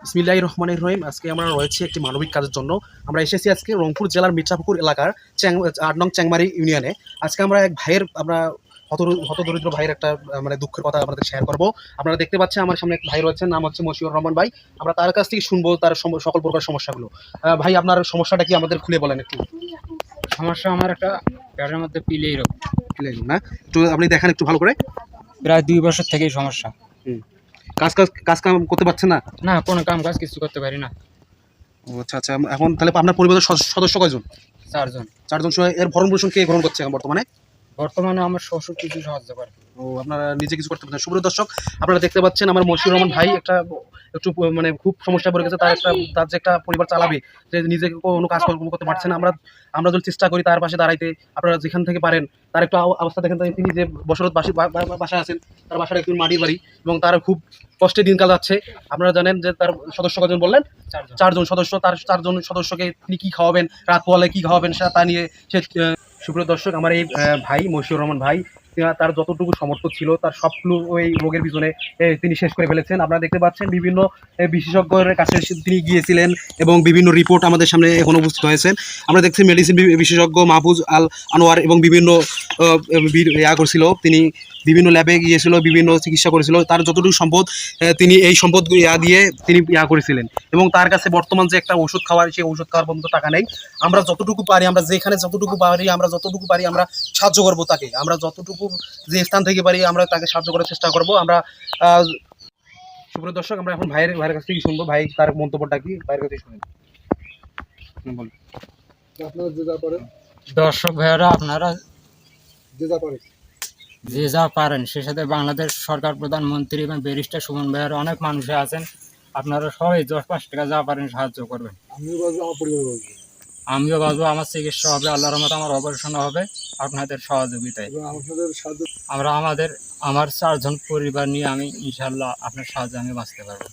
বিসমিল্লাহির রহমানির রহিম। আজকে আমরা রয়েছি একটি মানবিক কাজের জন্য। আমরা এসেছি আজকে রংপুর জেলার মির্জাপুকুর এলাকার ৮ নং চ্যাংমারি ইউনিয়নে। আজকে আমরা এক ভাইয়ের হতদরিদ্র ভাইয়ের একটা মানে দুঃখের কথা আপনাদের শেয়ার করব। আপনারা দেখতে পাচ্ছেন আমার সামনে এক ভাই রয়েছেন, নাম হচ্ছে মশিউর রহমান ভাই। আমরা তার কাছ থেকে শুনবো তার সকল প্রকার সমস্যাগুলো। ভাই, আপনার সমস্যাটা কি আমাদের খুলে বলেন একটু। সমস্যা আমার একটা পেটের মধ্যে পিলেই রোগ। না, একটু আপনি দেখান একটু ভালো করে। প্রায় 2 বছর থেকেই সমস্যা। কাজ কাম করতে পারছেন না? না, কোনো কাম কাজ কিছু করতে পারি না। ও আচ্ছা আচ্ছা। এখন তাহলে আপনার পরিবারের সদস্য কয়জন? 4 জন। 4 জন। এর ভরণ পোষণ কে গ্রহণ করছে এখন বর্তমানে? বর্তমানে আমার শ্বশুর কিছু সাহায্য করে। ও, আপনারা নিজে কিছু করতে পারছেন। সুপ্রিয় দর্শক, আপনারা দেখতে পাচ্ছেন আমার মশিউর রহমান ভাই একটু মানে খুব সমস্যায় পড়ে গেছে। তার যে একটা পরিবার চালাবে, যে নিজে কোনো কাজকর্ম করতে পারছে না। আমরা যদি চেষ্টা করি তার পাশে দাঁড়াইতে, আপনারা যেখান থেকে পারেন তার একটু অবস্থা দেখেন। তিনি যে বসরত বাসায় আছেন, তার বাসাটা একটু মাটির বাড়ি এবং তার খুব কষ্টে দিনকাল যাচ্ছে। আপনারা জানেন যে তার সদস্য কজন বললেন? 4 জন সদস্য। তার 4 জন সদস্যকে তিনি কি খাওয়াবেন, রাত পোহালে কি খাওয়াবেন তা নিয়ে সে সুপ্রিয় দর্শক, আমার এই ভাই মশিউর রহমান ভাই তার যতটুকু সামর্থ্য ছিল তার সবগুলো ওই রোগের পিছনে তিনি শেষ করে ফেলেছেন। আপনারা দেখতে পাচ্ছেন বিভিন্ন বিশেষজ্ঞের কাছে তিনি গিয়েছিলেন এবং বিভিন্ন রিপোর্ট আমাদের সামনে এখন উপস্থিত হয়েছেন। আমরা দেখছি মেডিসিন বিশেষজ্ঞ মাহফুজ আল আনোয়ার এবং বিভিন্ন করছিল। তিনি বিভিন্ন ল্যাবে গিয়েছিল, বিভিন্ন চিকিৎসা করেছিল। তার যতটুকু সম্পদ তিনি এই সম্পদ দিয়ে তিনি করেছিলেন। এবং তার কাছে বর্তমান যে একটা ওষুধ খাওয়ার, সেই ওষুধ খাওয়ার পর্যন্ত টাকা নেই। আমরা যতটুকু পারি, আমরা যেখানে যতটুকু পারি, আমরা সাহায্য করবো তাকে। আমরা যতটুকু যে স্থান থেকে পারি আমরা তাকে সাহায্য করার চেষ্টা করব। আমরা সুপ্রিয় দর্শক, আমরা এখন ভাইয়ের কাছ থেকে শুনবো। ভাই, তার মন্তব্যটা কি, ভাইয়ের কাছে শুনুন। দর্শক ভাইয়েরা, আপনারা যে যা পারেন সে সাথে বাংলাদেশ সরকার, প্রধানমন্ত্রী এবং ব্যারিস্টার সুমন ভাইয়ের অনেক মানুষ আছেন। আপনারা সবাই 10-5 টাকা যা পারেন সাহায্য করবেন। আমিও বাঁচবো, আমার চিকিৎসা হবে, আল্লাহর রহমতে আমার অপারেশন হবে আপনাদের সহযোগিতায়। আমার 4 জন পরিবার নিয়ে আমি ইনশাল্লাহ আপনার সাহায্যে আমি বাঁচতে পারবো।